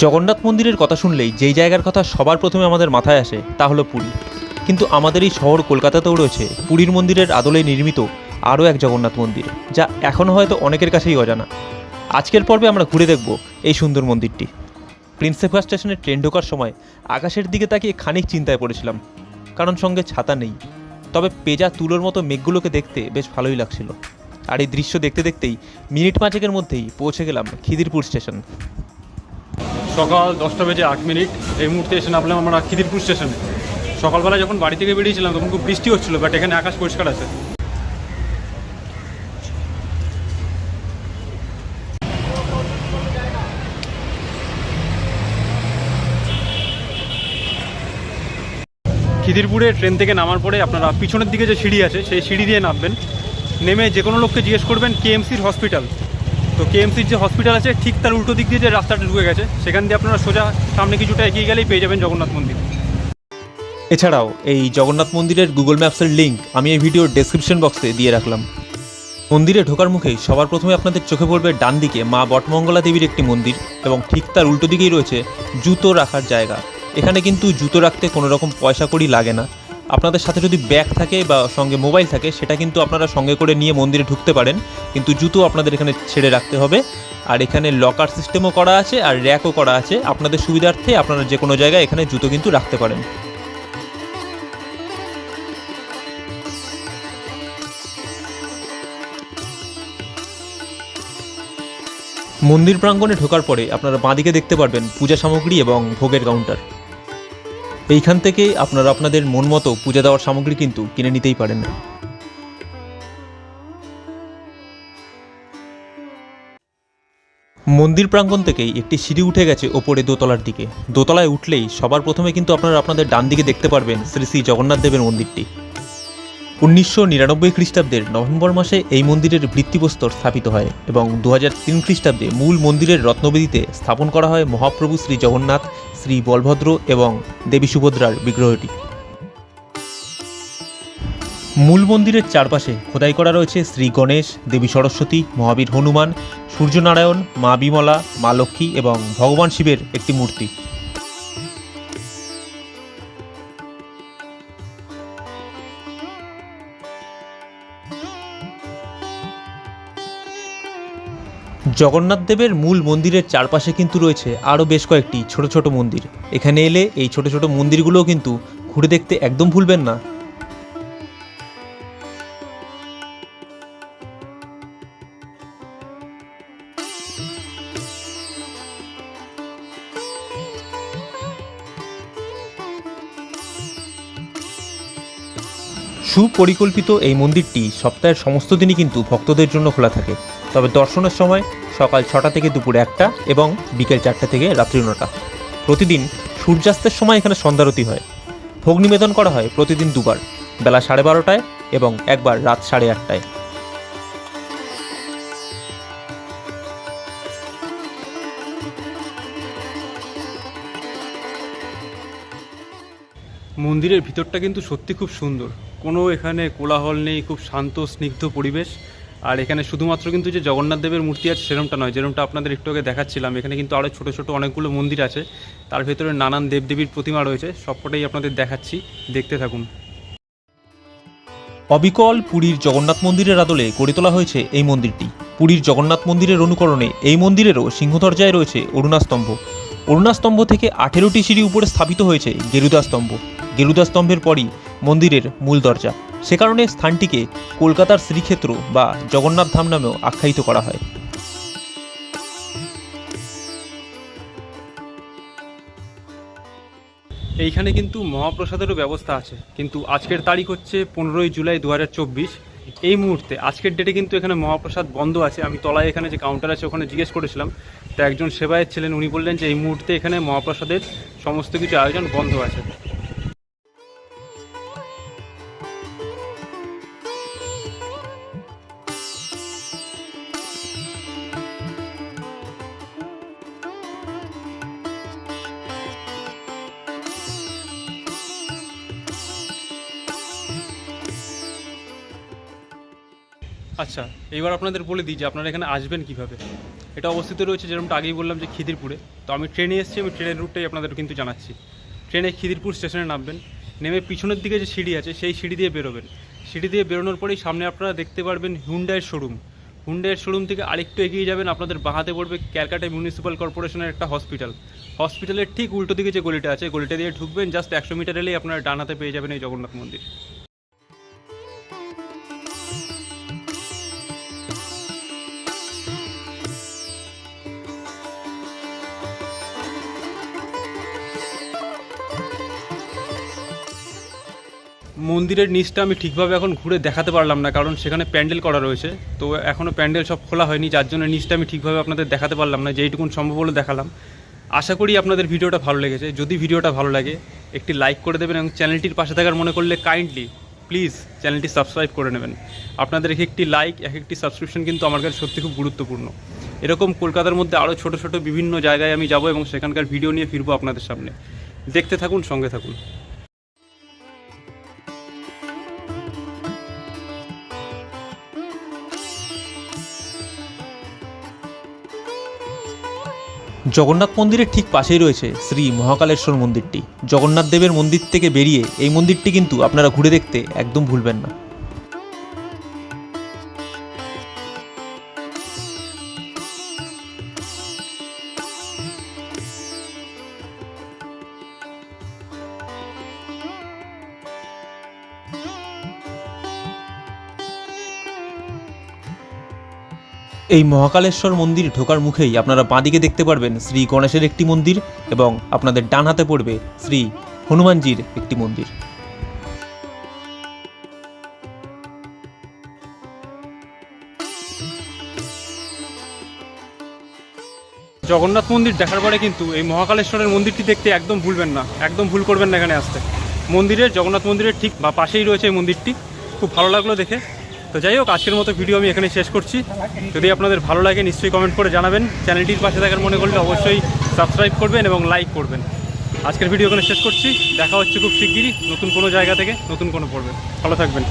জগন্নাথ মন্দিরের কথা শুনলেই যেই জায়গার কথা সবার প্রথমে আমাদের মাথায় আসে তা হলো পুরী। কিন্তু আমাদের এই শহর কলকাতাতেও রয়েছে পুরীর মন্দিরের আদলে নির্মিত আরও এক জগন্নাথ মন্দির, যা এখনও হয়তো অনেকের কাছেই অজানা। আজকের পর্বে আমরা ঘুরে দেখব এই সুন্দর মন্দিরটি। প্রিন্সেপঘাট স্টেশনে ট্রেন ঢোকার সময় আকাশের দিকে তাকিয়ে খানিক চিন্তায় পড়েছিলাম, কারণ সঙ্গে ছাতা নেই। তবে পেজা তুলোর মতো মেঘগুলোকে দেখতে বেশ ভালোই লাগছিল। আর এই দৃশ্য দেখতে দেখতেই মিনিট পাঁচেকের মধ্যেই পৌঁছে গেলাম খিদিরপুর স্টেশন। সকাল 10:08 এই মুহূর্তে এসে নামলাম আমরা খিদিরপুর স্টেশনে। সকালবেলা যখন বাড়ি থেকে বেরিয়েছিলাম তখন খুব বৃষ্টি হচ্ছিল, বাট এখানে আকাশ পরিষ্কার আছে। খিদিরপুরে ট্রেন থেকে নামার পরে আপনারা পিছনের দিকে যে সিঁড়ি আছে সেই সিঁড়ি দিয়ে নামবেন। নেমে যে কোনো লোককে জিজ্ঞেস করবেন কেএমসির হসপিটাল। তো কেএমসির যে হসপিটাল আছে ঠিক তার উল্টো দিক দিয়ে যে রাস্তাটা ঢুকে গেছে, সেখান দিয়ে আপনারা সোজা সামনে কিছুটা এগিয়ে গেলেই পেয়ে যাবেন জগন্নাথ মন্দির। এছাড়াও এই জগন্নাথ মন্দিরের গুগল ম্যাপসের লিঙ্ক আমি এই ভিডিওর ডেসক্রিপশন বক্সে দিয়ে রাখলাম। মন্দিরে ঢোকার মুখেই সবার প্রথমে আপনাদের চোখে পড়বে ডান দিকে মা বটমঙ্গলা দেবীর একটি মন্দির, এবং ঠিক তার উল্টো দিকেই রয়েছে জুতো রাখার জায়গা। এখানে কিন্তু জুতো রাখতে কোনো রকম পয়সা কড়ি লাগে না। আপনাদের সাথে যদি ব্যাগ থাকে বা সঙ্গে মোবাইল থাকে সেটা কিন্তু আপনারা সঙ্গে করে নিয়ে মন্দিরে ঢুকতে পারেন, কিন্তু জুতো আপনাদের এখানে ছেড়ে রাখতে হবে। আর এখানে লকার সিস্টেমও করা আছে আর র্যাকও করা আছে, আপনাদের সুবিধার্থে আপনারা যে কোনো জায়গায় এখানে জুতো কিন্তু রাখতে পারেন। মন্দির প্রাঙ্গণে ঢোকার পরে আপনারা বাঁদিকে দেখতে পারবেন পূজা সামগ্রী এবং ভোগের কাউন্টার। এইখান থেকে আপনারা আপনাদের মন মতো পূজা দেওয়ার সামগ্রী কিন্তু কিনে নিতেই পারেন। মন্দির প্রাঙ্গণ থেকেই একটি সিঁড়ি উঠে গেছে ওপরে দোতলার দিকে। দোতলায় উঠলেই সবার প্রথমে কিন্তু আপনারা আপনাদের ডান দিকে দেখতে পারবেন শ্রী শ্রী জগন্নাথ দেবের মন্দিরটি। 1999 খ্রিস্টাব্দের নভেম্বর মাসে এই মন্দিরের ভিত্তিপ্রস্তর স্থাপিত হয় এবং 2003 খ্রিস্টাব্দে মূল মন্দিরের রত্নবেদিতে স্থাপন করা হয় মহাপ্রভু শ্রী জগন্নাথ, শ্রী বলভদ্র এবং দেবী সুভদ্রার বিগ্রহটি। মূল মন্দিরের চারপাশে খোদাই করা রয়েছে শ্রী গণেশ, দেবী সরস্বতী, মহাবীর হনুমান, সূর্যনারায়ণ, মা বিমলা, মা লক্ষ্মী এবং ভগবান শিবের একটি মূর্তি। জগন্নাথ দেবের মূল মন্দিরের চারপাশে কিন্তু রয়েছে আরও বেশ কয়েকটি ছোট ছোট মন্দির। এখানে এলে এই ছোট ছোট মন্দিরগুলোও কিন্তু ঘুরে দেখতে একদম ভুলবেন না। সুপরিকল্পিত এই মন্দিরটি সপ্তাহের সমস্ত দিনই কিন্তু ভক্তদের জন্য খোলা থাকে, তবে দর্শনের সময় সকাল 6টা থেকে দুপুর 1টা এবং বিকেল 4টা থেকে রাত্রি 9টা। প্রতিদিন সূর্যাস্তের সময় এখানে সন্ধ্যারতি হয়। ভোগ নিবেদন করা হয় প্রতিদিন দুবার, বেলা 12:30টায় এবং একবার রাত 8:30টায়। মন্দিরের ভিতরটা কিন্তু সত্যি খুব সুন্দর, কোনো এখানে কোলাহল নেই, খুব শান্ত স্নিগ্ধ পরিবেশ। আর এখানে শুধুমাত্র কিন্তু যে জগন্নাথ দেবের মূর্তি আছে সেরকমটা নয়, যেরকমটা আপনাদের একটু আগে দেখাচ্ছিলাম, এখানে কিন্তু আরও ছোটো ছোটো অনেকগুলো মন্দির আছে, তার ভেতরে নানান দেবদেবীর প্রতিমা রয়েছে। সবকটাই আপনাদের দেখাচ্ছি, দেখতে থাকুন। অবিকল পুরীর জগন্নাথ মন্দিরের আদলে গড়ে তোলা হয়েছে এই মন্দিরটি। পুরীর জগন্নাথ মন্দিরের অনুকরণে এই মন্দিরেরও সিংহদরজায় রয়েছে অরুণাস্তম্ভ। অরুণাস্তম্ভ থেকে 18টি সিঁড়ি উপরে স্থাপিত হয়েছে গেরুদাস্তম্ভ। গেরুদাস্তম্ভের পরই মন্দিরের মূল দরজা। সে কারণে স্থানটিকে কলকাতার শ্রীক্ষেত্র বা জগন্নাথ ধাম নামেও আখ্যায়িত করা হয়। এইখানে কিন্তু মহাপ্রসাদেরও ব্যবস্থা আছে, কিন্তু আজকের তারিখ হচ্ছে 15ই জুলাই 2024। এই মুহূর্তে আজকের ডেটে কিন্তু এখানে মহাপ্রসাদ বন্ধ আছে। আমি তলায় এখানে যে কাউন্টার আছে ওখানে জিজ্ঞেস করেছিলাম, তো একজন সেবায়েত ছিলেন, উনি বললেন যে এই মুহূর্তে এখানে মহাপ্রসাদের সমস্ত কিছু আয়োজন বন্ধ আছে। আচ্ছা, এইবার আপনাদের বলে দিই যে আপনারা এখানে আসবেন কিভাবে। এটা অবস্থিত রয়েছে যেরকমটা আগেই বললাম যে খিদিরপুরে। তো আমি ট্রেনে এসেছি, আমি ট্রেনের রুটটাই আপনাদের কিন্তু জানাচ্ছি। ট্রেনে খিদিরপুর স্টেশনে নামবেন, নেমে পিছনের দিকে যে সিঁড়ি আছে সেই সিঁড়ি দিয়ে বেরোবেন। সিঁড়ি দিয়ে বেরোনোর পরেই সামনে আপনারা দেখতে পারবেন হুন্ডাইয়ের শোরুম। হুন্ডাইয়ের শোরুম থেকে আরেকটু এগিয়ে যাবেন, আপনাদের বাঁহাতে পড়বে ক্যালকাটা মিউনিসিপ্যাল কর্পোরেশনের একটা হসপিটাল। হসপিটালের ঠিক উল্টো দিকে যে গলিটা আছে, গলিটা দিয়ে ঢুকবেন, জাস্ট 100 মিটার এলেই আপনারা ডান হাতে পেয়ে যাবেন এই জগন্নাথ মন্দির। মন্দিরের নিচটা আমি ঠিকভাবে এখন ঘুরে দেখাতে পারলাম না, কারণ সেখানে প্যান্ডেল করা রয়েছে। তো এখনও প্যান্ডেল সব খোলা হয়নি, যার জন্য নিচটা আমি ঠিকভাবে আপনাদের দেখাতে পারলাম না, যেইটুকুন সম্ভব হলো দেখালাম। আশা করি আপনাদের ভিডিওটা ভালো লেগেছে। যদি ভিডিওটা ভালো লাগে একটি লাইক করে দেবেন এবং চ্যানেলটির পাশে থাকার মনে করলে কাইন্ডলি প্লিজ চ্যানেলটি সাবস্ক্রাইব করে নেবেন। আপনাদের একটি লাইক, একটি সাবস্ক্রিপশন কিন্তু আমার কাছে সত্যি খুব গুরুত্বপূর্ণ। এরকম কলকাতার মধ্যে আরও ছোট ছোট বিভিন্ন জায়গায় আমি যাব এবং সেখানকার ভিডিও নিয়ে ফিরবো আপনাদের সামনে। দেখতে থাকুন, সঙ্গে থাকুন। জগন্নাথ মন্দিরের ঠিক পাশেই রয়েছে শ্রী মহাকালেশ্বর মন্দিরটি। জগন্নাথ দেবের মন্দির থেকে বেরিয়ে এই মন্দিরটি কিন্তু আপনারা ঘুরে দেখতে একদম ভুলবেন না। এই মহাকালেশ্বর মন্দির ঢোকার মুখেই আপনারা বাঁদিকে দেখতে পারবেন শ্রী গণেশের একটি মন্দির এবং আপনাদের ডান হাতে পড়বে শ্রী হনুমানজির একটি মন্দির। জগন্নাথ মন্দির দেখার পরে কিন্তু এই মহাকালেশ্বরের মন্দিরটি দেখতে একদম ভুলবেন না, একদম ভুল করবেন না এখানে আসতে। মন্দিরের, জগন্নাথ মন্দিরের ঠিক বা পাশেই রয়েছে এই মন্দিরটি। খুব ভালো লাগলো দেখে। তো যাই হোক, আজকের মতো ভিডিও আমি এখানে শেষ করছি। যদি আপনাদের ভালো লাগে নিশ্চয়ই কমেন্ট করে জানাবেন। চ্যানেলটির পাশে থাকার মনে করলে অবশ্যই সাবস্ক্রাইব করবেন এবং লাইক করবেন। আজকের ভিডিও এখানে শেষ করছি। দেখা হচ্ছে খুব শিগগিরই নতুন কোনো জায়গা থেকে নতুন কোনো পর্বে। ভালো থাকবেন।